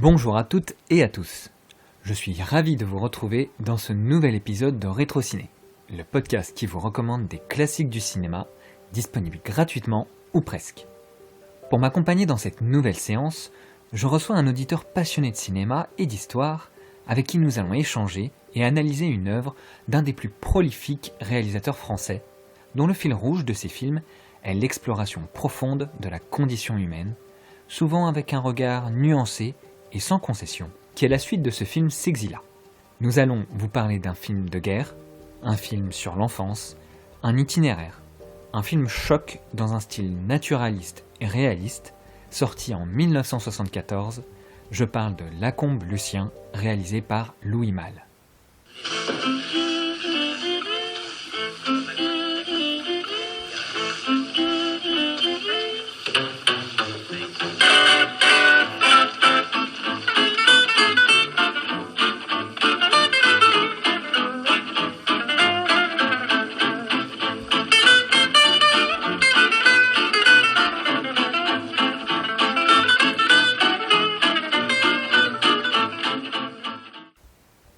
Bonjour à toutes et à tous. Je suis ravi de vous retrouver dans ce nouvel épisode de Rétrociné, le podcast qui vous recommande des classiques du cinéma, disponibles gratuitement ou presque. Pour m'accompagner dans cette nouvelle séance, je reçois un auditeur passionné de cinéma et d'histoire avec qui nous allons échanger et analyser une œuvre d'un des plus prolifiques réalisateurs français, dont le fil rouge de ses films est l'exploration profonde de la condition humaine, souvent avec un regard nuancé et sans concession, qui est la suite de ce film S'Exila. Nous allons vous parler d'un film de guerre, un film sur l'enfance, un itinéraire, un film choc dans un style naturaliste et réaliste, sorti en 1974, je parle de Lacombe Lucien, réalisé par Louis Malle.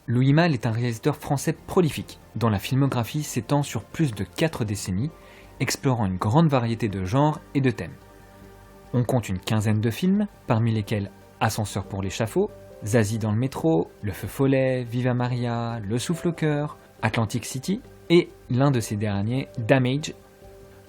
Louis Malle est un réalisateur français prolifique, dont la filmographie s'étend sur plus de 4 décennies, explorant une grande variété de genres et de thèmes. On compte une quinzaine de films, parmi lesquels Ascenseur pour l'échafaud, Zazie dans le métro, Le feu follet, Viva Maria, Le souffle au cœur, Atlantic City, et l'un de ces derniers, Damage.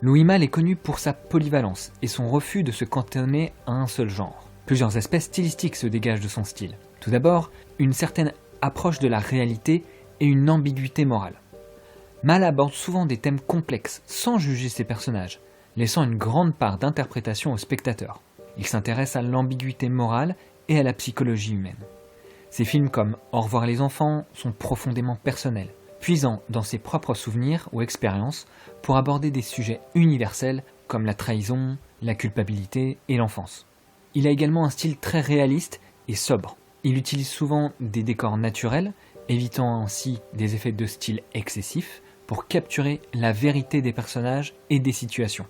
Louis Malle est connu pour sa polyvalence et son refus de se cantonner à un seul genre. Plusieurs aspects stylistiques se dégagent de son style. Tout d'abord, une certaine approche de la réalité et une ambiguïté morale. Malle aborde souvent des thèmes complexes sans juger ses personnages, laissant une grande part d'interprétation au spectateur. Il s'intéresse à l'ambiguïté morale et à la psychologie humaine. Ses films comme Au revoir les enfants sont profondément personnels, puisant dans ses propres souvenirs ou expériences pour aborder des sujets universels comme la trahison, la culpabilité et l'enfance. Il a également un style très réaliste et sobre. Il utilise souvent des décors naturels, évitant ainsi des effets de style excessifs pour capturer la vérité des personnages et des situations.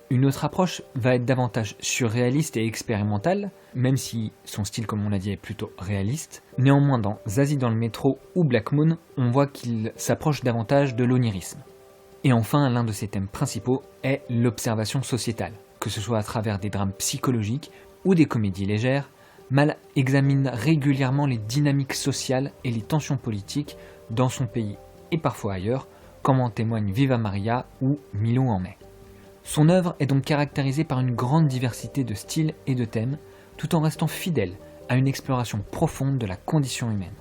Une autre approche va être davantage surréaliste et expérimentale, même si son style, comme on l'a dit, est plutôt réaliste. Néanmoins, dans Zazie dans le métro ou Black Moon, on voit qu'il s'approche davantage de l'onirisme. Et enfin, l'un de ses thèmes principaux est l'observation sociétale, que ce soit à travers des drames psychologiques ou des comédies légères. Malle examine régulièrement les dynamiques sociales et les tensions politiques dans son pays et parfois ailleurs, comme en témoignent Viva Maria ou Milou en mai. Son œuvre est donc caractérisée par une grande diversité de styles et de thèmes, tout en restant fidèle à une exploration profonde de la condition humaine.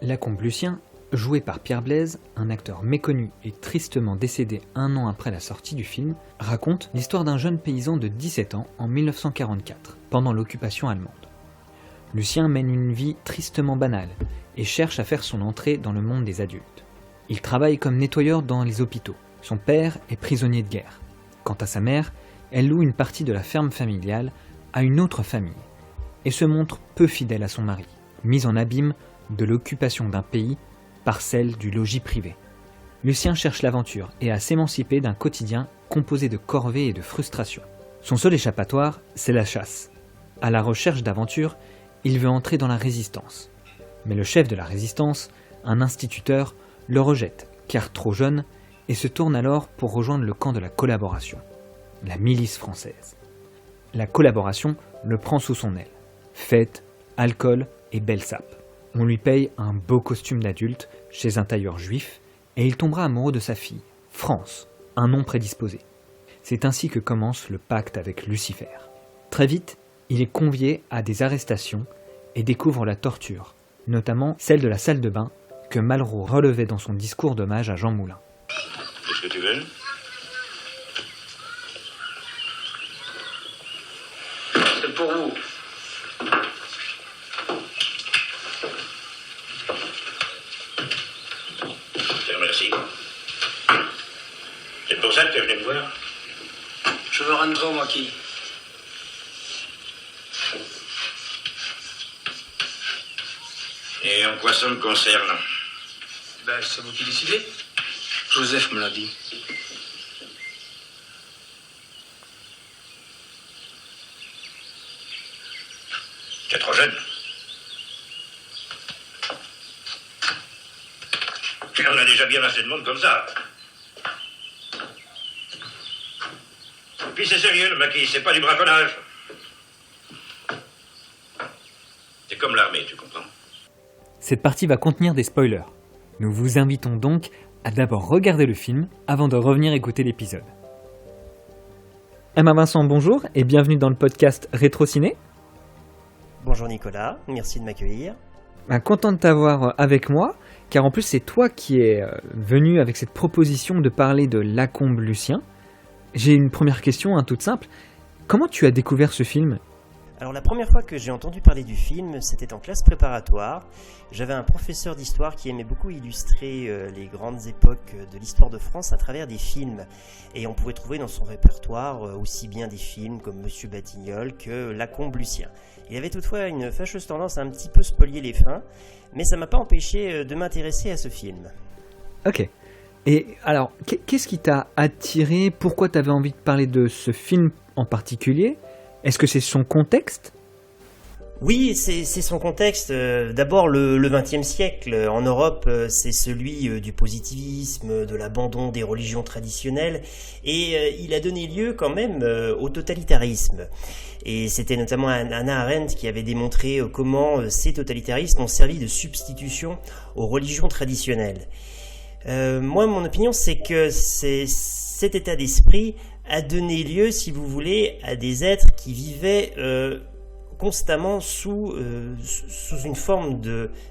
Lacombe Lucien, joué par Pierre Blaise, un acteur méconnu et tristement décédé un an après la sortie du film, raconte l'histoire d'un jeune paysan de 17 ans en 1944, pendant l'occupation allemande. Lucien mène une vie tristement banale et cherche à faire son entrée dans le monde des adultes. Il travaille comme nettoyeur dans les hôpitaux. Son père est prisonnier de guerre. Quant à sa mère, elle loue une partie de la ferme familiale à une autre famille et se montre peu fidèle à son mari, mise en abîme de l'occupation d'un pays par celle du logis privé. Lucien cherche l'aventure et à s'émanciper d'un quotidien composé de corvées et de frustrations. Son seul échappatoire, c'est la chasse. À la recherche d'aventure, il veut entrer dans la résistance. Mais le chef de la résistance, un instituteur, le rejette, car trop jeune, et se tourne alors pour rejoindre le camp de la collaboration, la milice française. La collaboration le prend sous son aile. Fête, alcool et belle sape. On lui paye un beau costume d'adulte chez un tailleur juif, et il tombera amoureux de sa fille, France, un nom prédisposé. C'est ainsi que commence le pacte avec Lucifer. Très vite, il est convié à des arrestations et découvre la torture, notamment celle de la salle de bain que Malraux relevait dans son discours d'hommage à Jean Moulin. Qu'est-ce que tu veux? C'est pour vous. Je te remercie. C'est pour ça que tu es venu me voir? Je veux rentrer, moi qui. Et en quoi ça me concerne? Ben, c'est vous qui décidez. Joseph me l'a dit. T'es trop jeune. jeune. On a déjà bien assez de monde comme ça. Et puis c'est sérieux, le maquis, c'est pas du braconnage. C'est comme l'armée, tu comprends? Cette partie va contenir des spoilers. Nous vous invitons donc à d'abord regarder le film avant de revenir écouter l'épisode. Emma Vincent, bonjour et bienvenue dans le podcast Rétro Ciné. Bonjour Nicolas, merci de m'accueillir. Content de t'avoir avec moi, car en plus c'est toi qui es venu avec cette proposition de parler de Lacombe Lucien. J'ai une première question, toute simple. Comment tu as découvert ce film ? Alors la première fois que j'ai entendu parler du film, c'était en classe préparatoire. J'avais un professeur d'histoire qui aimait beaucoup illustrer les grandes époques de l'histoire de France à travers des films. Et on pouvait trouver dans son répertoire aussi bien des films comme Monsieur Batignolles que Lacombe Lucien. Il avait toutefois une fâcheuse tendance à un petit peu spolier les fins, mais ça m'a pas empêché de m'intéresser à ce film. Ok. Et alors, qu'est-ce qui t'a attiré ? Pourquoi tu avais envie de parler de ce film en particulier ? Est-ce que c'est son contexte ? Oui, c'est son contexte. D'abord, le XXe siècle en Europe, c'est celui du positivisme, de l'abandon des religions traditionnelles, et il a donné lieu quand même au totalitarisme. Et c'était notamment Hannah Arendt qui avait démontré comment ces totalitarismes ont servi de substitution aux religions traditionnelles. Moi, mon opinion, c'est que cet état d'esprit a donné lieu, si vous voulez, à des êtres qui vivaient constamment sous une forme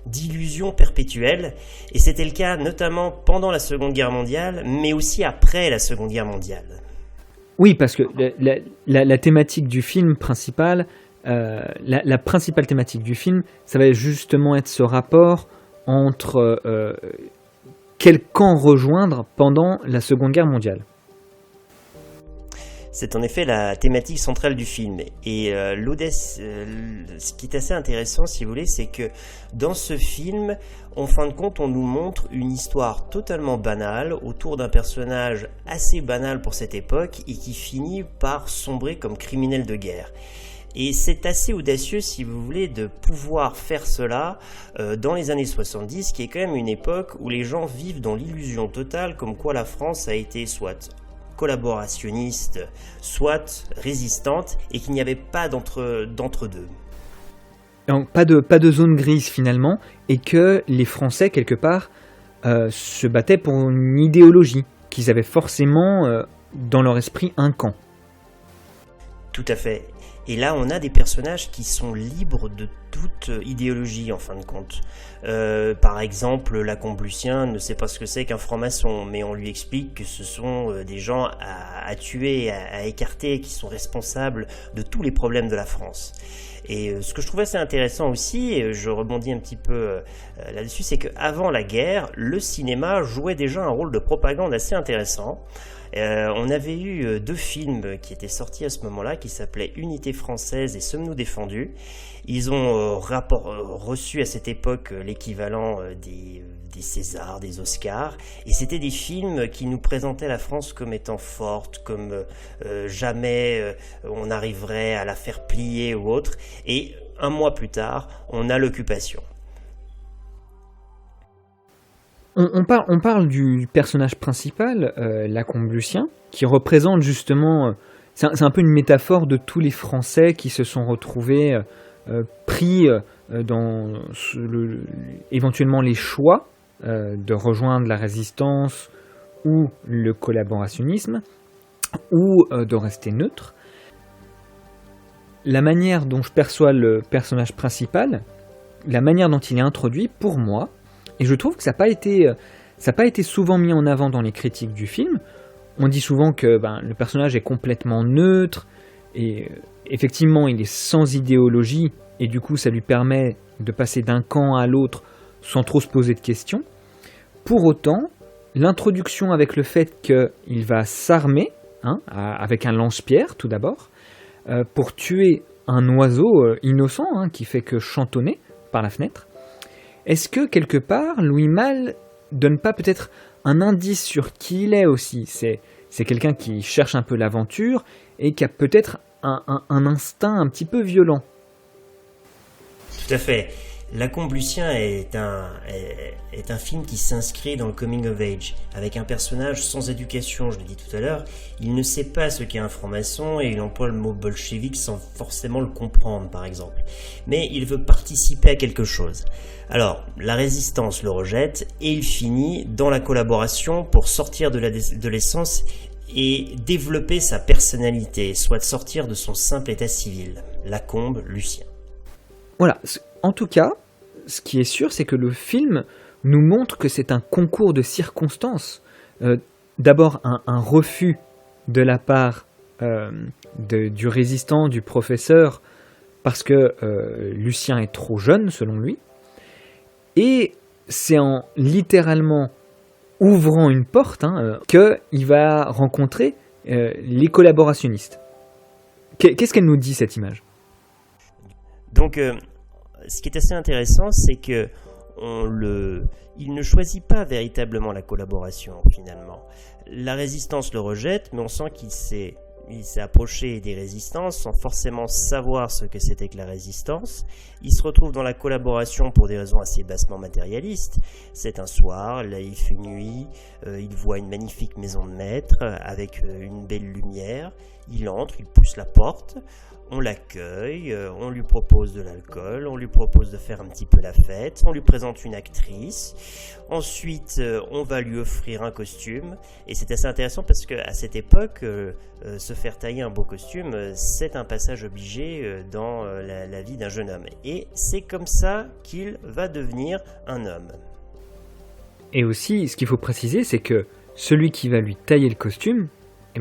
d'illusion perpétuelle. Et c'était le cas notamment pendant la Seconde Guerre mondiale, mais aussi après la Seconde Guerre mondiale. Oui, parce que la thématique du film principal, la principale thématique du film, ça va justement être ce rapport entre quel camp rejoindre pendant la Seconde Guerre mondiale. C'est en effet la thématique centrale du film. Et ce qui est assez intéressant, si vous voulez, c'est que dans ce film, en fin de compte, on nous montre une histoire totalement banale autour d'un personnage assez banal pour cette époque et qui finit par sombrer comme criminel de guerre. Et c'est assez audacieux, si vous voulez, de pouvoir faire cela dans les années 70, qui est quand même une époque où les gens vivent dans l'illusion totale comme quoi la France a été soit collaborationniste, soit résistante, et qu'il n'y avait pas d'entre deux. Donc, pas de zone grise finalement, et que les Français, quelque part, se battaient pour une idéologie, qu'ils avaient forcément dans leur esprit un camp. Tout à fait. Et là, on a des personnages qui sont libres de toute idéologie, en fin de compte. Par exemple, Lacombe Lucien ne sait pas ce que c'est qu'un franc-maçon, mais on lui explique que ce sont des gens à tuer, à écarter, qui sont responsables de tous les problèmes de la France. Et ce que je trouve assez intéressant aussi, et je rebondis un petit peu là-dessus, c'est qu'avant la guerre, le cinéma jouait déjà un rôle de propagande assez intéressant. On avait eu 2 films qui étaient sortis à ce moment-là, qui s'appelaient Unité française et Sommes-nous défendus. Ils ont reçu à cette époque l'équivalent des Césars, des Oscars, et c'était des films qui nous présentaient la France comme étant forte, comme jamais on arriverait à la faire plier ou autre. Et 1 mois plus tard, on a l'occupation. On parle du personnage principal, Lacombe Lucien, qui représente justement, c'est un peu une métaphore de tous les Français qui se sont retrouvés pris dans éventuellement les choix de rejoindre la résistance ou le collaborationnisme, ou de rester neutre. La manière dont je perçois le personnage principal, la manière dont il est introduit, pour moi, et je trouve que ça n'a pas été souvent mis en avant dans les critiques du film. On dit souvent que le personnage est complètement neutre, et effectivement il est sans idéologie, et du coup ça lui permet de passer d'un camp à l'autre sans trop se poser de questions. Pour autant, l'introduction avec le fait qu'il va s'armer, avec un lance-pierre tout d'abord, pour tuer un oiseau innocent qui fait que chantonner par la fenêtre, est-ce que, quelque part, Louis Malle donne pas peut-être un indice sur qui il est aussi ? C'est quelqu'un qui cherche un peu l'aventure et qui a peut-être un instinct un petit peu violent. Tout à fait. La Combe Lucien est un film qui s'inscrit dans le coming of age, avec un personnage sans éducation, je l'ai dit tout à l'heure. Il ne sait pas ce qu'est un franc-maçon et il emploie le mot bolchevique sans forcément le comprendre, par exemple. Mais il veut participer à quelque chose. Alors, la résistance le rejette et il finit dans la collaboration pour sortir de l'essence et développer sa personnalité, soit de sortir de son simple état civil. La Combe Lucien. Voilà, en tout cas, ce qui est sûr, c'est que le film nous montre que c'est un concours de circonstances. D'abord, un refus de la part du résistant, du professeur, parce que Lucien est trop jeune, selon lui. Et c'est en littéralement ouvrant une porte qu'il va rencontrer les collaborationnistes. Qu'est-ce qu'elle nous dit, cette image ? Donc, ce qui est assez intéressant, c'est que il ne choisit pas véritablement la collaboration, finalement. La résistance le rejette, mais on sent qu'il s'est approché des résistances sans forcément savoir ce que c'était que la résistance. Il se retrouve dans la collaboration pour des raisons assez bassement matérialistes. C'est un soir, là il fait nuit, il voit une magnifique maison de maître avec une belle lumière. Il entre, il pousse la porte. On l'accueille, on lui propose de l'alcool, on lui propose de faire un petit peu la fête, on lui présente une actrice, ensuite on va lui offrir un costume, et c'est assez intéressant parce qu'à cette époque, se faire tailler un beau costume, c'est un passage obligé dans la vie d'un jeune homme, et c'est comme ça qu'il va devenir un homme. Et aussi, ce qu'il faut préciser, c'est que celui qui va lui tailler le costume,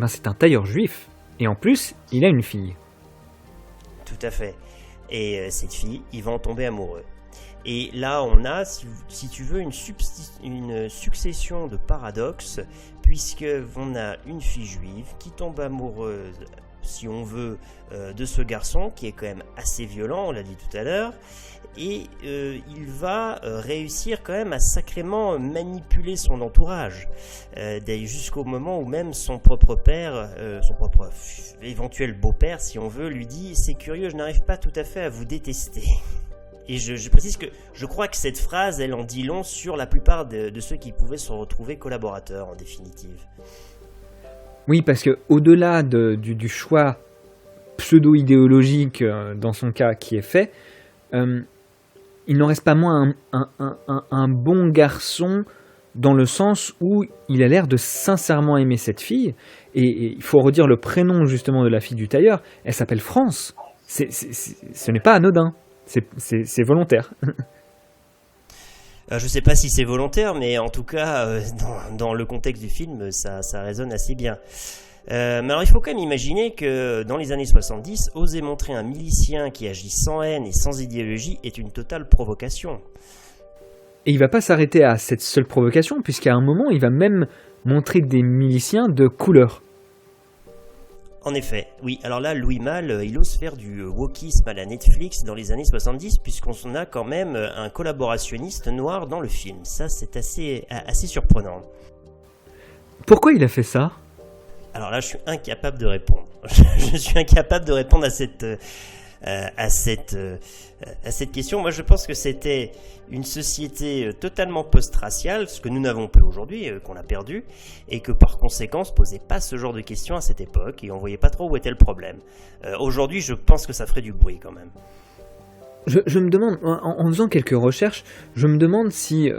c'est un tailleur juif, et en plus, il a une fille. Tout à fait. Et cette fille, ils vont en tomber amoureux. Et là, on a, si tu veux, une succession de paradoxes, puisqu'on a une fille juive qui tombe amoureuse, si on veut, de ce garçon, qui est quand même assez violent, on l'a dit tout à l'heure, et il va réussir quand même à sacrément manipuler son entourage, jusqu'au moment où même son propre père, son propre éventuel beau-père, si on veut, lui dit « C'est curieux, je n'arrive pas tout à fait à vous détester ». Et je précise que je crois que cette phrase, elle en dit long sur la plupart de ceux qui pouvaient se retrouver collaborateurs, en définitive. Oui, parce que au-delà du choix pseudo-idéologique, dans son cas, qui est fait, il n'en reste pas moins un bon garçon dans le sens où il a l'air de sincèrement aimer cette fille. Et il faut redire le prénom justement de la fille du tailleur. Elle s'appelle France. Ce n'est pas anodin. C'est volontaire. Je ne sais pas si c'est volontaire, mais en tout cas, dans le contexte du film, ça résonne assez bien. Mais alors, il faut quand même imaginer que dans les années 70, oser montrer un milicien qui agit sans haine et sans idéologie est une totale provocation. Et il ne va pas s'arrêter à cette seule provocation, puisqu'à un moment, il va même montrer des miliciens de couleur. En effet, oui. Alors là, Louis Malle, il ose faire du wokisme à la Netflix dans les années 70, puisqu'on a quand même un collaborationniste noir dans le film. Ça, c'est assez surprenant. Pourquoi il a fait ça ? Alors là, je suis incapable de répondre. Je suis incapable de répondre à cette question. Moi, je pense que c'était une société totalement post-raciale, ce que nous n'avons plus aujourd'hui, qu'on a perdu, et que par conséquent, on se posait pas ce genre de questions à cette époque, et on voyait pas trop où était le problème. Aujourd'hui, je pense que ça ferait du bruit quand même. Je me demande, en faisant quelques recherches, je me demande si,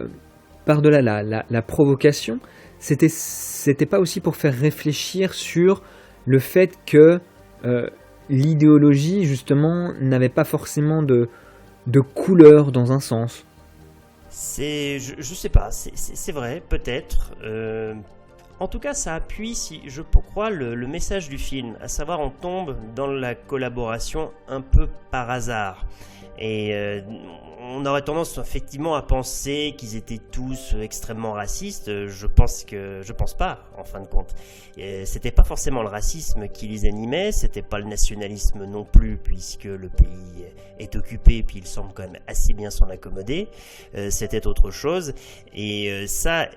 par-delà la provocation, c'était pas aussi pour faire réfléchir sur le fait que l'idéologie, justement, n'avait pas forcément de couleur dans un sens. Je sais pas, c'est vrai, peut-être. En tout cas, ça appuie, je crois, le message du film, à savoir on tombe dans la collaboration un peu par hasard. Et on aurait tendance effectivement à penser qu'ils étaient tous extrêmement racistes. Je pense pas, en fin de compte. C'était pas forcément le racisme qui les animait, c'était pas le nationalisme non plus, puisque le pays est occupé et puis il semble quand même assez bien s'en accommoder. C'était autre chose. Et ça,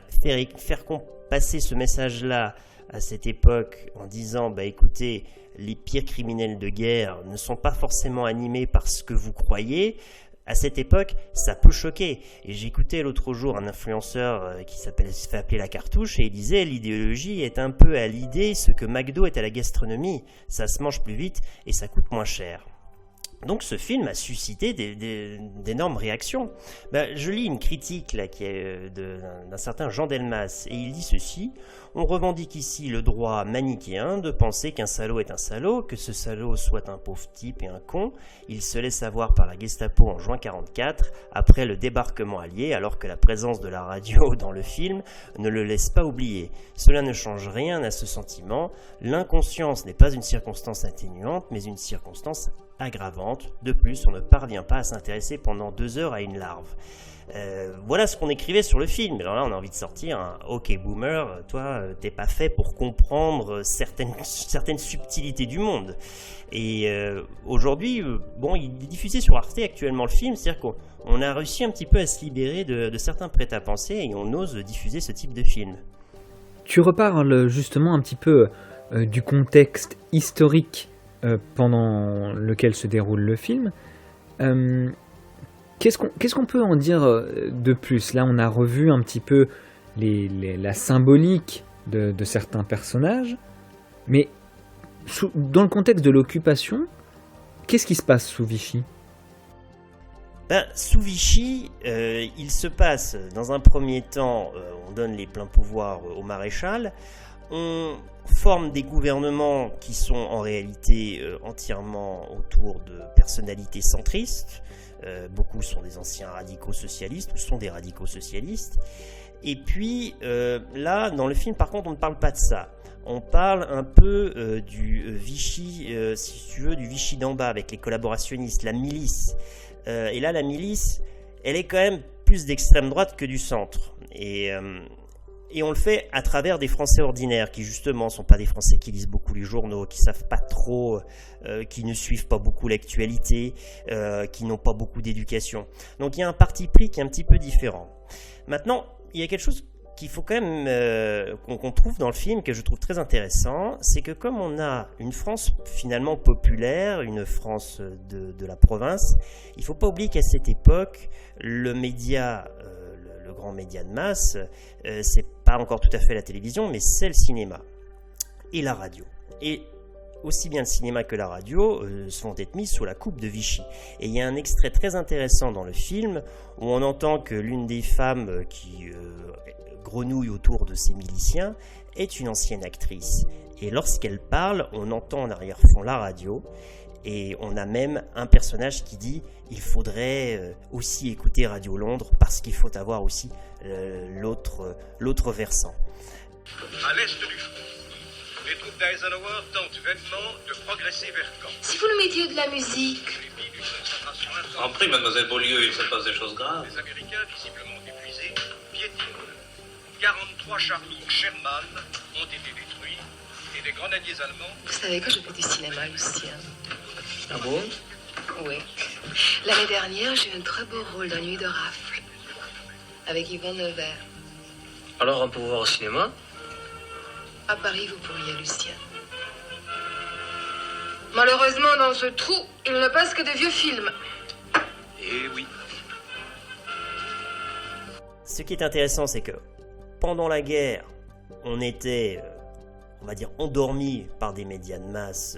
faire passer ce message-là à cette époque en disant écoutez, les pires criminels de guerre ne sont pas forcément animés par ce que vous croyez, À cette époque, ça peut choquer. Et j'écoutais l'autre jour un influenceur qui se fait appeler La Cartouche et il disait l'idéologie est un peu à l'idée ce que McDo est à la gastronomie. Ça se mange plus vite et ça coûte moins cher. Donc ce film a suscité d'énormes réactions. Je lis une critique là, qui est d'un certain Jean Delmas, et il dit ceci: on revendique ici le droit manichéen de penser qu'un salaud est un salaud, que ce salaud soit un pauvre type et un con. Il se laisse avoir par la Gestapo en juin 1944, après le débarquement allié, alors que la présence de la radio dans le film ne le laisse pas oublier. Cela ne change rien à ce sentiment. L'inconscience n'est pas une circonstance atténuante, mais une circonstance aggravante. De plus, on ne parvient pas à s'intéresser pendant 2 heures à une larve. Voilà ce qu'on écrivait sur le film. Alors là, on a envie de sortir un OK boomer, toi, t'es pas fait pour comprendre certaines subtilités du monde. Et aujourd'hui, il est diffusé sur Arte actuellement le film, c'est-à-dire qu'on a réussi un petit peu à se libérer de certains prêt-à-penser et on ose diffuser ce type de film. Tu reparles justement un petit peu du contexte historique pendant lequel se déroule le film. Qu'est-ce qu'on peut en dire de plus ? Là, on a revu un petit peu la symbolique de certains personnages, mais dans le contexte de l'occupation, qu'est-ce qui se passe sous Vichy ? Sous Vichy, il se passe, dans un premier temps, on donne les pleins pouvoirs au maréchal, on forme des gouvernements qui sont en réalité entièrement autour de personnalités centristes. Beaucoup sont des anciens radicaux socialistes ou sont des radicaux socialistes. Et puis là, dans le film, par contre, on ne parle pas de ça. On parle un peu du Vichy, si tu veux, du Vichy d'en bas, avec les collaborationnistes, la milice. Et là, la milice, elle est quand même plus d'extrême droite que du centre. Et on le fait à travers des Français ordinaires qui justement sont pas des Français qui lisent beaucoup les journaux, qui savent pas trop, qui ne suivent pas beaucoup l'actualité, qui n'ont pas beaucoup d'éducation. Donc il y a un parti pris qui est un petit peu différent. Maintenant, il y a quelque chose qu'il faut quand même qu'on trouve dans le film, que je trouve très intéressant, c'est que comme on a une France finalement populaire, une France de la province, il faut pas oublier qu'à cette époque, le média, le grand média de masse, c'est pas encore tout à fait la télévision, mais c'est le cinéma et la radio. Et aussi bien le cinéma que la radio vont être mis sous la coupe de Vichy. Et il y a un extrait très intéressant dans le film où on entend que l'une des femmes qui grenouille autour de ces miliciens est une ancienne actrice. Et lorsqu'elle parle, on entend en arrière-fond la radio et on a même un personnage qui dit « il faudrait aussi écouter Radio Londres parce qu'il faut avoir aussi l'autre versant ». À l'est du front, les troupes d'Eisenhower tentent vainement de progresser vers Caen. Si vous nous mettiez de la musique. En prix, mademoiselle Beaulieu, il se passe des choses graves. Les Américains, visiblement épuisés, piétinent. 43 chars lourds Sherman ont été détruits et des grenadiers allemands... Vous savez que je fais du cinéma, Lucien. Ah bon? Oui. L'année dernière, j'ai eu un très beau rôle dans Nuit de rafle avec Yvonne Nevers. Alors, on peut vous voir au cinéma? À Paris, vous pourriez, Lucien. Malheureusement, dans ce trou, il ne passe que de vieux films. Eh oui. Ce qui est intéressant, c'est que pendant la guerre, on était, on va dire, endormis par des médias de masse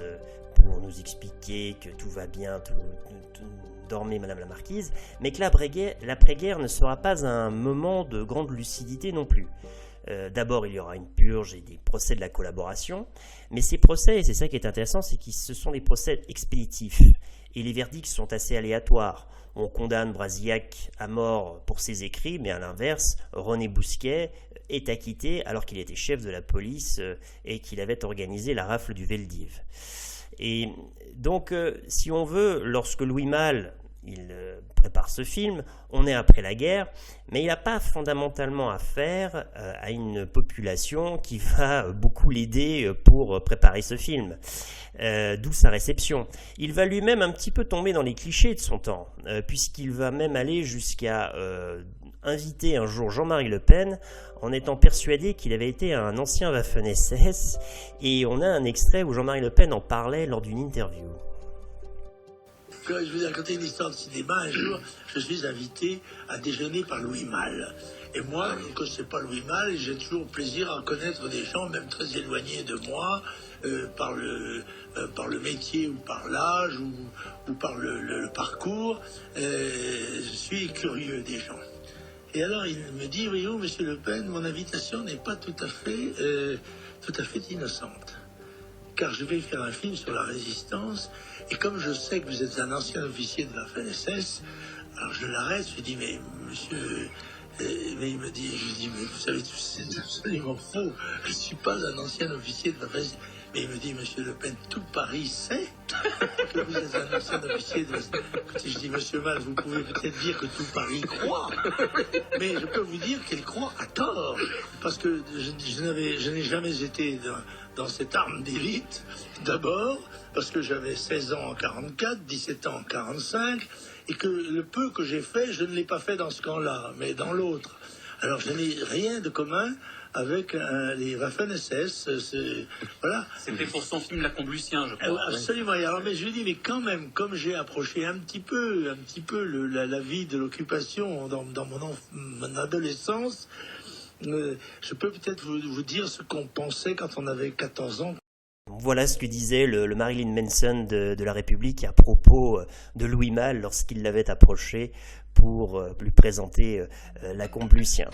pour nous expliquer que tout va bien, dormez Madame la Marquise, mais que l'après-guerre ne sera pas un moment de grande lucidité non plus. D'abord, il y aura une purge et des procès de la collaboration, mais ces procès, et c'est ça qui est intéressant, c'est que ce sont des procès expéditifs, et les verdicts sont assez aléatoires. On condamne Brasillac à mort pour ses écrits, mais à l'inverse, René Bousquet est acquitté alors qu'il était chef de la police et qu'il avait organisé la rafle du Veldiv. Et donc, si on veut, lorsque Louis Malle il prépare ce film, on est après la guerre, mais il n'a pas fondamentalement affaire à une population qui va beaucoup l'aider pour préparer ce film, d'où sa réception. Il va lui-même un petit peu tomber dans les clichés de son temps, puisqu'il va même aller jusqu'à inviter un jour Jean-Marie Le Pen en étant persuadé qu'il avait été un ancien Waffen-SS, et on a un extrait où Jean-Marie Le Pen en parlait lors d'une interview. je vous ai raconté une histoire de cinéma. Un jour, je suis invité à déjeuner par Louis Malle. Et moi, je ne connaissais pas Louis Malle et j'ai toujours plaisir à connaître des gens, même très éloignés de moi, par le métier ou par l'âge ou par le parcours. Je suis curieux des gens. Et alors, il me dit, voyez-vous, Monsieur Le Pen, mon invitation n'est pas tout à fait innocente. Car je vais faire un film sur la résistance, et comme je sais que vous êtes un ancien officier de la FNSS, alors je l'arrête, je lui dis, mais monsieur... mais il me dit, je lui dis, mais vous savez, c'est absolument faux, je ne suis pas un ancien officier de la FNSS. Mais il me dit, Monsieur Le Pen, tout Paris sait que vous êtes un ancien officier de la... Écoutez, je dis, Monsieur Malle, vous pouvez peut-être dire que tout Paris croit, mais je peux vous dire qu'elle croit à tort, parce que je n'ai jamais été dans cette arme d'élite, d'abord, parce que j'avais 16 ans en 44, 17 ans en 45, et que le peu que j'ai fait, je ne l'ai pas fait dans ce camp-là, mais dans l'autre. Alors je n'ai rien de commun avec les Waffen-SS, voilà. C'était pour son film La Comblucien, je crois. Absolument. Alors, mais je lui dis, mais quand même, comme j'ai approché un petit peu la vie de l'occupation dans mon adolescence, je peux peut-être vous dire ce qu'on pensait quand on avait 14 ans. Voilà ce que disait le Marilyn Manson de la République à propos de Louis Malle lorsqu'il l'avait approché pour lui présenter La Comblucien.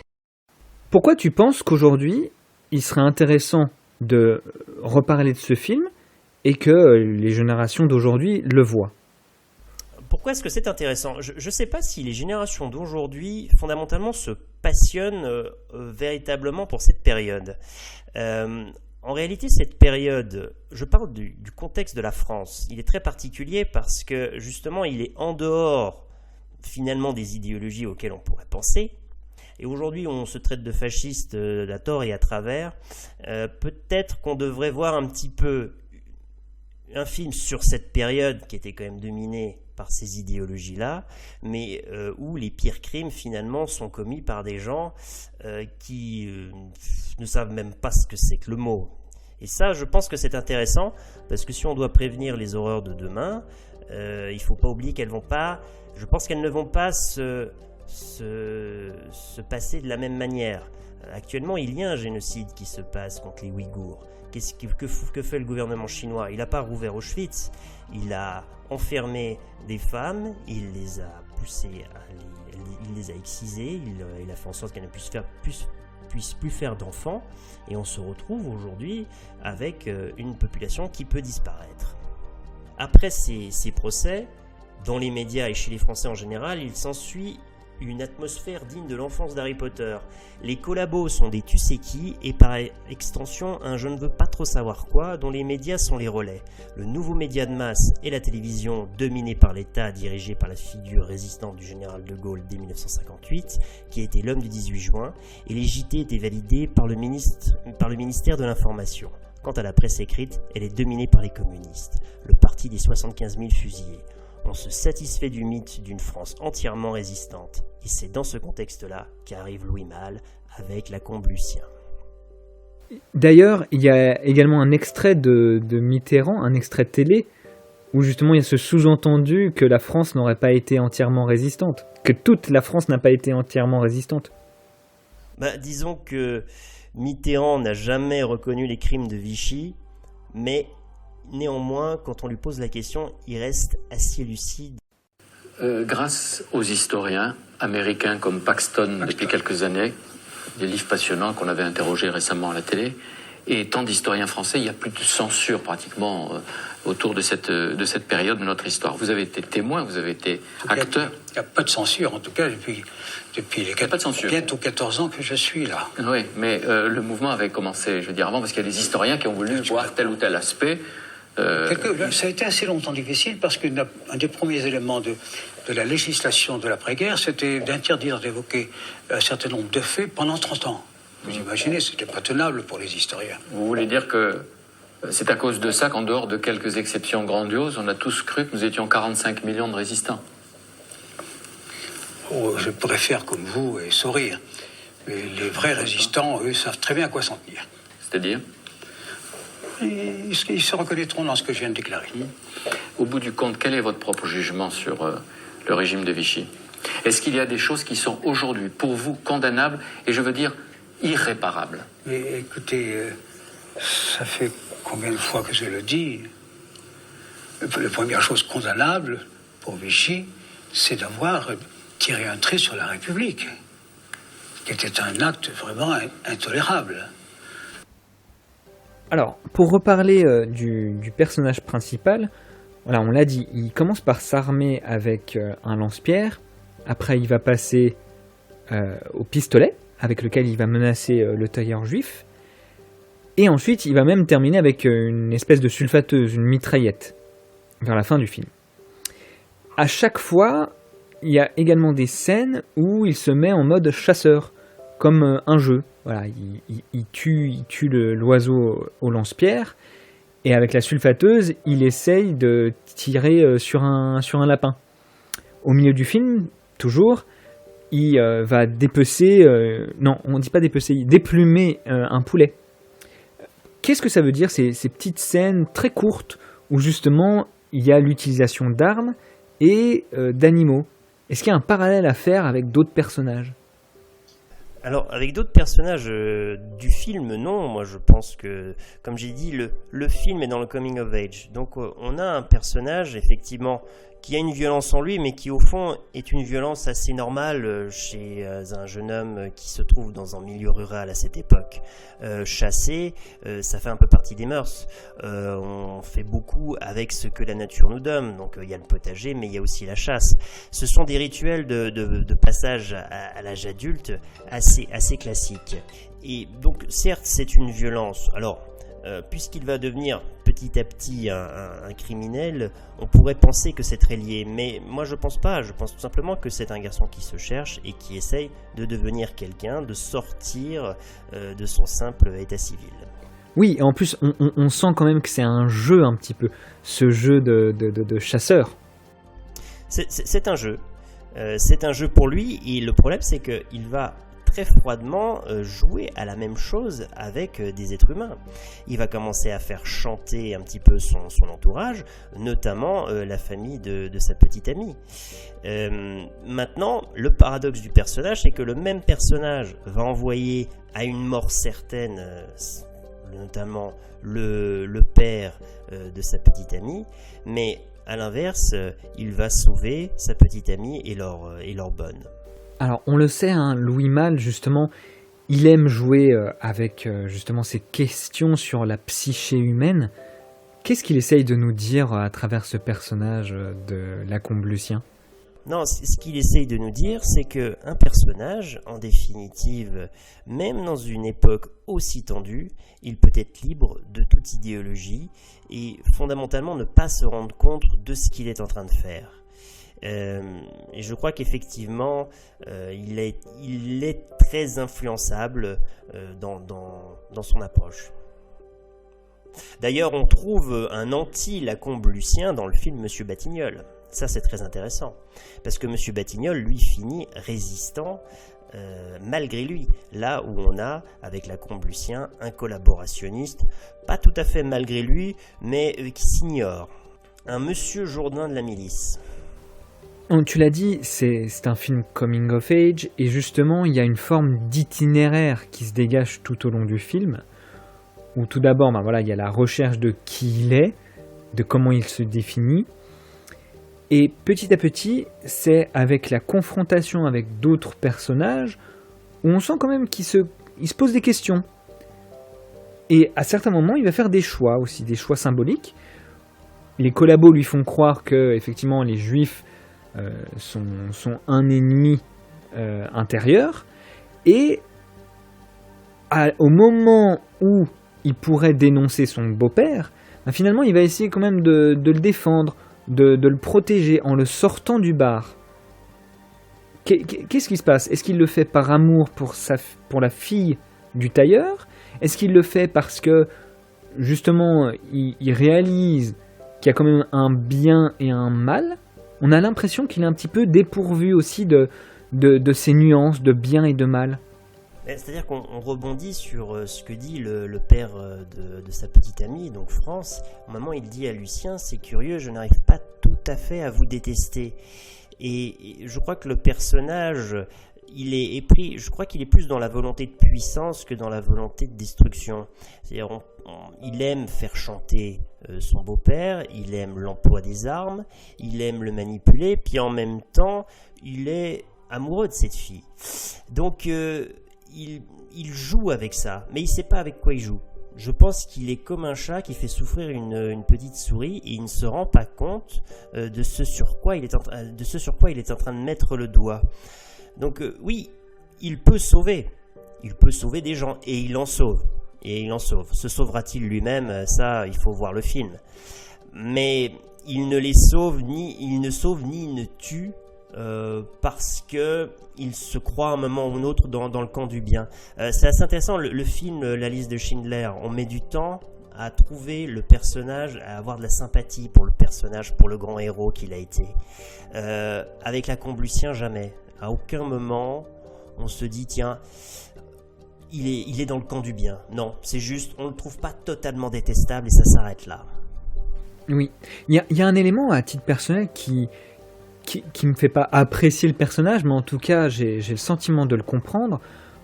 Pourquoi tu penses qu'aujourd'hui, il serait intéressant de reparler de ce film et que les générations d'aujourd'hui le voient ? Pourquoi est-ce que c'est intéressant ? Je ne sais pas si les générations d'aujourd'hui, fondamentalement, se passionnent véritablement pour cette période. En réalité, cette période, je parle du contexte de la France, il est très particulier parce que, justement, il est en dehors, finalement, des idéologies auxquelles on pourrait penser. Et aujourd'hui, on se traite de fasciste à tort et à travers. Peut-être qu'on devrait voir un petit peu un film sur cette période qui était quand même dominée par ces idéologies-là, mais où les pires crimes, finalement, sont commis par des gens qui ne savent même pas ce que c'est que le mot. Et ça, je pense que c'est intéressant, parce que si on doit prévenir les horreurs de demain, il ne faut pas oublier qu'elles vont pas... Je pense qu'elles ne vont pas se passer de la même manière. Actuellement, il y a un génocide qui se passe contre les Ouïghours. Que fait le gouvernement chinois ? Il n'a pas rouvert Auschwitz, il a enfermé des femmes, il les a poussées, il les a excisées, il a fait en sorte qu'elles ne puissent plus faire d'enfants, et on se retrouve aujourd'hui avec une population qui peut disparaître. Après ces procès, dans les médias et chez les Français en général, il s'ensuit une atmosphère digne de l'enfance d'Harry Potter. Les collabos sont des tu sais qui et par extension un je ne veux pas trop savoir quoi dont les médias sont les relais. Le nouveau média de masse est la télévision dominée par l'État, dirigée par la figure résistante du général de Gaulle dès 1958, qui a été l'homme du 18 juin, et les JT étaient validés par le ministère de l'Information. Quant à la presse écrite, elle est dominée par les communistes, le parti des 75 000 fusillés. On se satisfait du mythe d'une France entièrement résistante. Et c'est dans ce contexte-là qu'arrive Louis Malle avec La Comblucien. D'ailleurs, il y a également un extrait de Mitterrand, un extrait de télé, où justement il y a ce sous-entendu que la France n'aurait pas été entièrement résistante, que toute la France n'a pas été entièrement résistante. Disons que Mitterrand n'a jamais reconnu les crimes de Vichy, mais néanmoins, quand on lui pose la question, il reste assez lucide. Grâce aux historiens américains comme Paxton depuis quelques années, des livres passionnants qu'on avait interrogés récemment à la télé, et tant d'historiens français, il n'y a plus de censure pratiquement autour de cette période de notre histoire. Vous avez été témoin, vous avez été acteur. Il n'y a pas de censure, en tout cas, depuis les bientôt 14 ans que je suis là. Oui, mais le mouvement avait commencé, je veux dire, avant, parce qu'il y a des historiens qui ont voulu voir tel ou tel aspect. Ça a été assez longtemps difficile parce qu'un des premiers éléments de la législation de l'après-guerre, c'était d'interdire d'évoquer un certain nombre de faits pendant 30 ans. Vous imaginez, c'était pas tenable pour les historiens. Vous voulez dire que c'est à cause de ça qu'en dehors de quelques exceptions grandioses, on a tous cru que nous étions 45 millions de résistants? Oh, je pourrais faire comme vous et sourire. Mais les vrais résistants, eux, savent très bien à quoi s'en tenir. C'est-à-dire? Ils se reconnaîtront dans ce que je viens de déclarer. Au bout du compte, quel est votre propre jugement sur le régime de Vichy? Est-ce qu'il y a des choses qui sont aujourd'hui, pour vous, condamnables, et je veux dire, irréparables? Mais écoutez, ça fait combien de fois que je le dis? La première chose condamnable pour Vichy, c'est d'avoir tiré un trait sur la République, qui était un acte vraiment intolérable. Alors, pour reparler du personnage principal, voilà, on l'a dit, il commence par s'armer avec un lance-pierre, après il va passer au pistolet, avec lequel il va menacer le tailleur juif, et ensuite il va même terminer avec une espèce de sulfateuse, une mitraillette, vers la fin du film. À chaque fois, il y a également des scènes où il se met en mode chasseur, comme un jeu. Voilà, il tue l'oiseau au lance-pierre, et avec la sulfateuse, il essaye de tirer sur un lapin. Au milieu du film, toujours, il va dépecer... non, on ne dit pas dépecer, déplumer un poulet. Qu'est-ce que ça veut dire, ces petites scènes très courtes, où justement, il y a l'utilisation d'armes et d'animaux? Est-ce qu'il y a un parallèle à faire avec d'autres personnages? Alors, avec d'autres personnages du film, non. Moi, je pense que, comme j'ai dit, le film est dans le coming of age. Donc, on a un personnage, effectivement, qui a une violence en lui, mais qui, au fond, est une violence assez normale chez un jeune homme qui se trouve dans un milieu rural à cette époque. Chasser, ça fait un peu partie des mœurs. On fait beaucoup avec ce que la nature nous donne. Donc, il y a le potager, mais il y a aussi la chasse. Ce sont des rituels de passage à l'âge adulte assez classiques. Et donc, certes, c'est une violence. Alors, puisqu'il va devenir petit à petit un criminel, on pourrait penser que c'est très lié, mais moi je pense pas. Je pense tout simplement que c'est un garçon qui se cherche et qui essaye de devenir quelqu'un, de sortir de son simple état civil. Oui, et en plus on sent quand même que c'est un jeu un petit peu, ce jeu de chasseur. C'est un jeu. C'est un jeu pour lui, et le problème c'est qu'il va très froidement jouer à la même chose avec des êtres humains. Il va commencer à faire chanter un petit peu son entourage, notamment la famille de sa petite amie. Maintenant, le paradoxe du personnage, c'est que le même personnage va envoyer à une mort certaine, notamment le père de sa petite amie, mais à l'inverse, il va sauver sa petite amie et leur bonne. Alors, on le sait, hein, Louis Malle, justement, il aime jouer avec justement ces questions sur la psyché humaine. Qu'est-ce qu'il essaye de nous dire à travers ce personnage de Lacombe Lucien ? Non, ce qu'il essaye de nous dire, c'est qu'un personnage, en définitive, même dans une époque aussi tendue, il peut être libre de toute idéologie et fondamentalement ne pas se rendre compte de ce qu'il est en train de faire. Et je crois qu'effectivement, il est très influençable dans son approche. D'ailleurs, on trouve un anti-Lacombe Lucien dans le film Monsieur Batignolles. Ça, c'est très intéressant, parce que Monsieur Batignolles, lui, finit résistant malgré lui. Là où on a, avec Lacombe Lucien, un collaborationniste, pas tout à fait malgré lui, mais qui s'ignore. Un Monsieur Jourdain de la milice. Tu l'as dit, c'est un film coming of age, et justement, il y a une forme d'itinéraire qui se dégage tout au long du film, où tout d'abord, il y a la recherche de qui il est, de comment il se définit, et petit à petit, c'est avec la confrontation avec d'autres personnages, où on sent quand même qu'il se pose des questions. Et à certains moments, il va faire des choix aussi, des choix symboliques. Les collabos lui font croire que, effectivement, les Juifs sont un ennemi intérieur, et au moment où il pourrait dénoncer son beau-père, finalement il va essayer quand même de le défendre, de le protéger en le sortant du bar. Qu'est-ce qui se passe? Est-ce qu'il le fait par amour pour la fille du tailleur? Est-ce qu'il le fait parce que justement il réalise qu'il y a quand même un bien et un mal? On a l'impression qu'il est un petit peu dépourvu aussi de ces nuances de bien et de mal. C'est-à-dire qu'on rebondit sur ce que dit le père de sa petite amie, donc France. Au moment, il dit à Lucien, c'est curieux, je n'arrive pas tout à fait à vous détester. Et je crois que le personnage, est pris, je crois qu'il est plus dans la volonté de puissance que dans la volonté de destruction. C'est-à-dire, il aime faire chanter son beau-père, il aime l'emploi des armes, il aime le manipuler, puis en même temps, il est amoureux de cette fille. Donc, il joue avec ça, mais il ne sait pas avec quoi il joue. Je pense qu'il est comme un chat qui fait souffrir une petite souris et il ne se rend pas compte de ce sur quoi il est en train de mettre le doigt. Donc oui, il peut sauver des gens et il en sauve. Se sauvera-t-il lui-même? Ça, il faut voir le film. Mais il ne sauve ni il ne tue parce que il se croit à un moment ou un autre dans le camp du bien. C'est assez intéressant, le film La liste de Schindler, on met du temps à trouver le personnage, à avoir de la sympathie pour le personnage, pour le grand héros qu'il a été. Avec la combe Lucien, jamais. À aucun moment, on se dit, tiens, il est dans le camp du bien. Non, c'est juste, on ne le trouve pas totalement détestable et ça s'arrête là. Oui, il y a un élément à titre personnel qui me fait pas apprécier le personnage, mais en tout cas, j'ai le sentiment de le comprendre.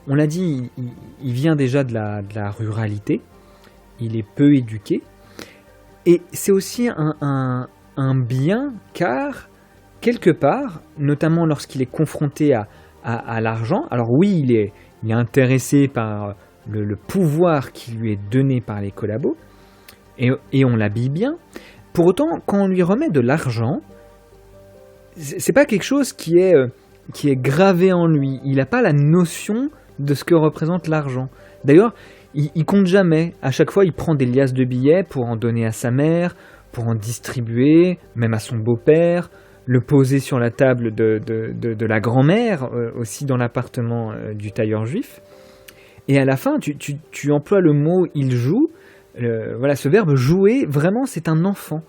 On l'a dit, il vient déjà de la ruralité, il est peu éduqué, et c'est aussi un bien, car quelque part, notamment lorsqu'il est confronté à l'argent, alors oui, il est intéressé par le pouvoir qui lui est donné par les collabos, et on l'habille bien. Pour autant, quand on lui remet de l'argent, c'est pas quelque chose qui est gravé en lui. Il n'a pas la notion de ce que représente l'argent. D'ailleurs, il compte jamais. À chaque fois, il prend des liasses de billets pour en donner à sa mère, pour en distribuer, même à son beau-père, le poser sur la table de la grand-mère, aussi dans l'appartement du tailleur juif. Et à la fin, tu emploies le mot « il joue ». Voilà, ce verbe « jouer », vraiment, c'est un enfant.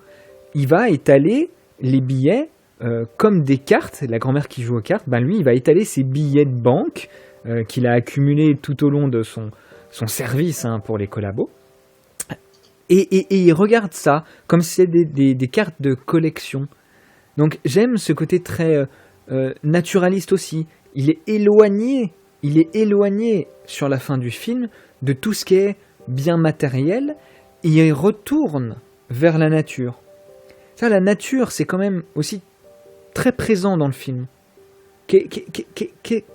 Il va étaler les billets comme des cartes. La grand-mère qui joue aux cartes, lui, il va étaler ses billets de banque qu'il a accumulés tout au long de son service pour les collabos. Et il regarde ça comme si c'était des cartes de collection. Donc j'aime ce côté très naturaliste aussi. Il est éloigné sur la fin du film de tout ce qui est bien matériel, et il retourne vers la nature. Ça, la nature, c'est quand même aussi très présent dans le film.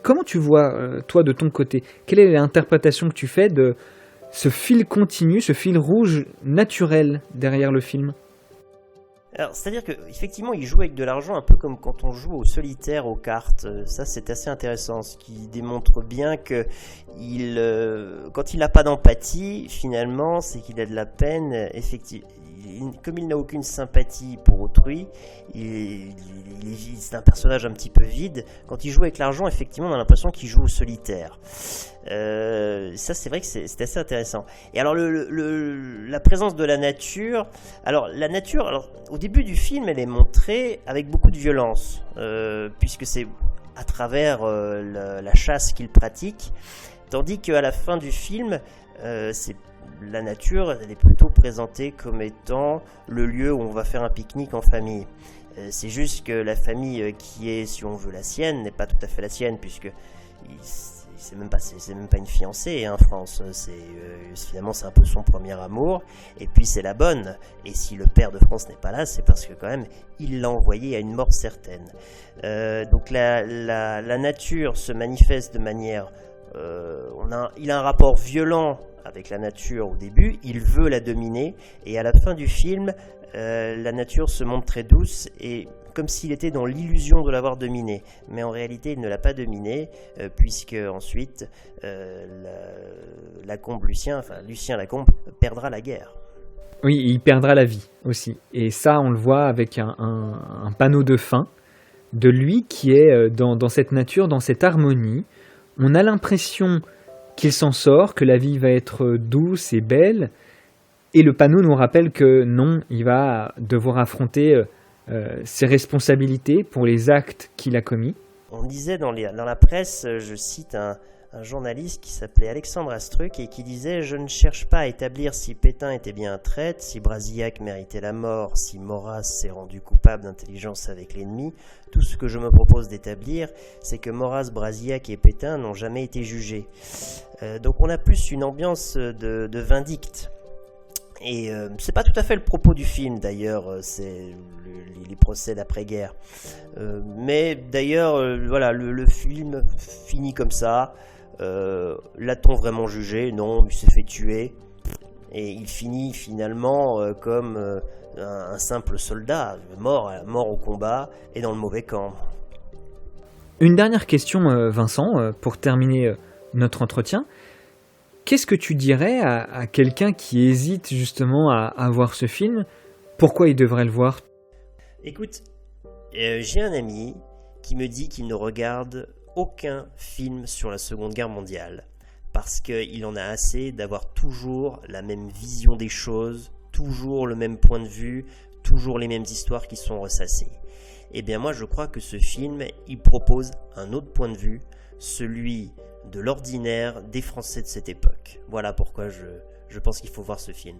Comment tu vois, toi, de ton côté, quelle est l'interprétation que tu fais de ce fil continu, ce fil rouge naturel derrière le film ? Alors, c'est-à-dire qu'effectivement, il joue avec de l'argent un peu comme quand on joue au solitaire aux cartes. Ça, c'est assez intéressant, ce qui démontre bien que quand il n'a pas d'empathie, finalement, c'est qu'il a de la peine, effectivement. Comme il n'a aucune sympathie pour autrui, c'est un personnage un petit peu vide. Quand il joue avec l'argent, effectivement, on a l'impression qu'il joue au solitaire. Ça, c'est vrai que c'est assez intéressant. Et alors, la présence de la nature. Alors, au début du film, elle est montrée avec beaucoup de violence, puisque c'est à travers la chasse qu'il pratique, tandis qu'à la fin du film, la nature, elle est plutôt présentée comme étant le lieu où on va faire un pique-nique en famille. C'est juste que la famille qui est, si on veut, la sienne, n'est pas tout à fait la sienne, puisque c'est même pas une fiancée, France. Finalement, c'est un peu son premier amour, et puis c'est la bonne. Et si le père de France n'est pas là, c'est parce que quand même, il l'a envoyé à une mort certaine. Donc la nature se manifeste de manière... il a un rapport violent avec la nature au début, il veut la dominer, et à la fin du film, la nature se montre très douce, et comme s'il était dans l'illusion de l'avoir dominée. Mais en réalité, il ne l'a pas dominée, puisque ensuite, Lacombe Lucien Lacombe perdra la guerre. Oui, il perdra la vie aussi. Et ça, on le voit avec un panneau de fin de lui qui est dans cette nature, dans cette harmonie. On a l'impression qu'il s'en sort, que la vie va être douce et belle, et le panneau nous rappelle que non, il va devoir affronter ses responsabilités pour les actes qu'il a commis. On disait dans la presse, je cite un un journaliste qui s'appelait Alexandre Astruc et qui disait « Je ne cherche pas à établir si Pétain était bien un traître, si Brasillac méritait la mort, si Maurras s'est rendu coupable d'intelligence avec l'ennemi. Tout ce que je me propose d'établir, c'est que Maurras, Brasillac et Pétain n'ont jamais été jugés. » Donc on a plus une ambiance de vindicte. Et c'est pas tout à fait le propos du film d'ailleurs, c'est les procès d'après-guerre. Mais d'ailleurs, voilà, le film finit comme ça. L'a-t-on vraiment jugé? Non, il s'est fait tuer. Et il finit finalement comme un simple soldat, mort au combat et dans le mauvais camp. Une dernière question, Vincent, pour terminer notre entretien. Qu'est-ce que tu dirais à quelqu'un qui hésite justement à voir ce film? Pourquoi il devrait le voir? Écoute, j'ai un ami qui me dit qu'il ne regarde aucun film sur la Seconde Guerre mondiale parce qu'il en a assez d'avoir toujours la même vision des choses, toujours le même point de vue, toujours les mêmes histoires qui sont ressassées. Eh bien moi je crois que ce film, il propose un autre point de vue, celui de l'ordinaire des Français de cette époque. Voilà pourquoi je pense qu'il faut voir ce film.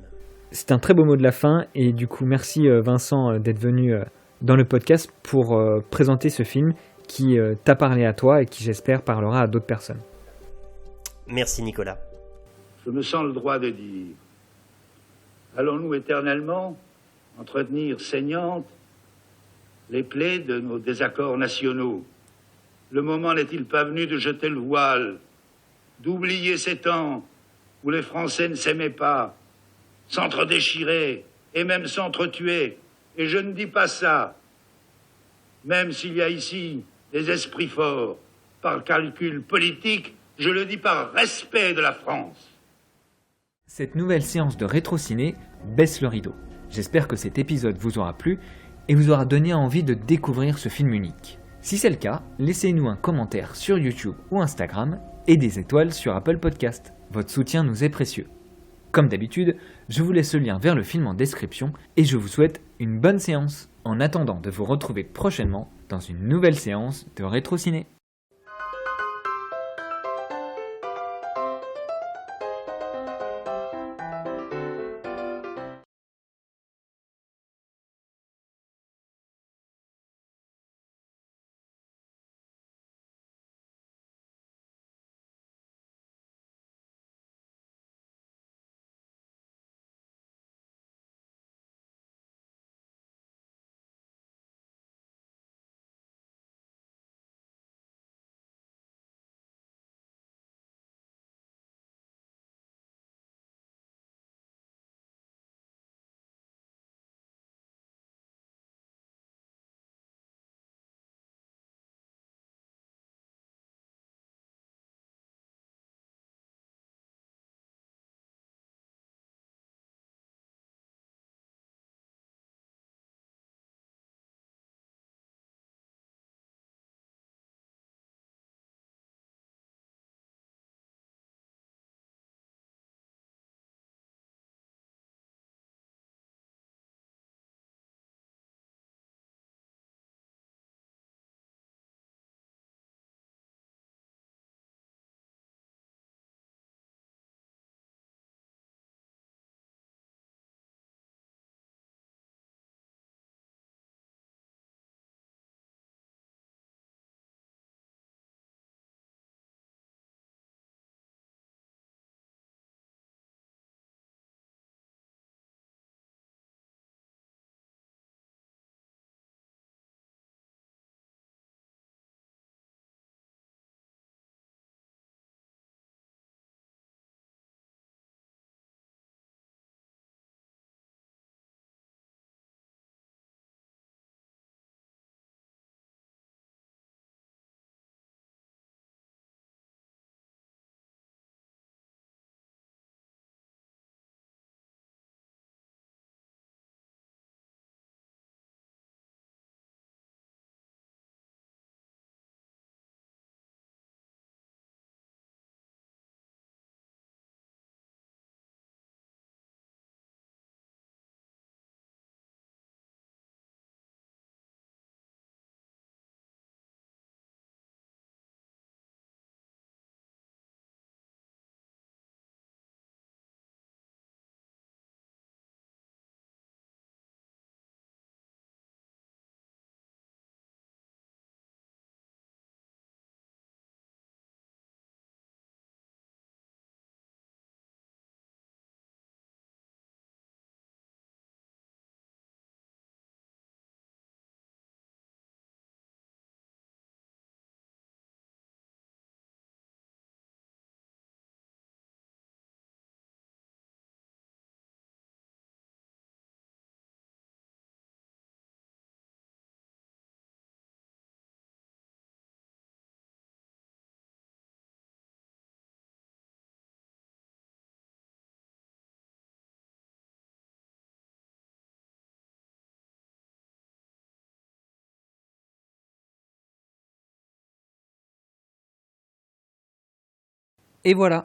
C'est un très beau mot de la fin et du coup merci Vincent d'être venu dans le podcast pour présenter ce film qui t'a parlé à toi et qui j'espère parlera à d'autres personnes. Merci Nicolas. Je me sens le droit de dire, allons-nous éternellement entretenir saignantes les plaies de nos désaccords nationaux? Le moment n'est-il pas venu de jeter le voile, d'oublier ces temps où les Français ne s'aimaient pas, s'entre-déchiraient et même s'entre-tuaient? Et je ne dis pas ça, même s'il y a ici des esprits forts, par calcul politique, je le dis par respect de la France. Cette nouvelle séance de rétro-ciné baisse le rideau. J'espère que cet épisode vous aura plu et vous aura donné envie de découvrir ce film unique. Si c'est le cas, laissez-nous un commentaire sur YouTube ou Instagram et des étoiles sur Apple Podcast. Votre soutien nous est précieux. Comme d'habitude, je vous laisse le lien vers le film en description et je vous souhaite une bonne séance en attendant de vous retrouver prochainement dans une nouvelle séance de Rétro Ciné. Et voilà,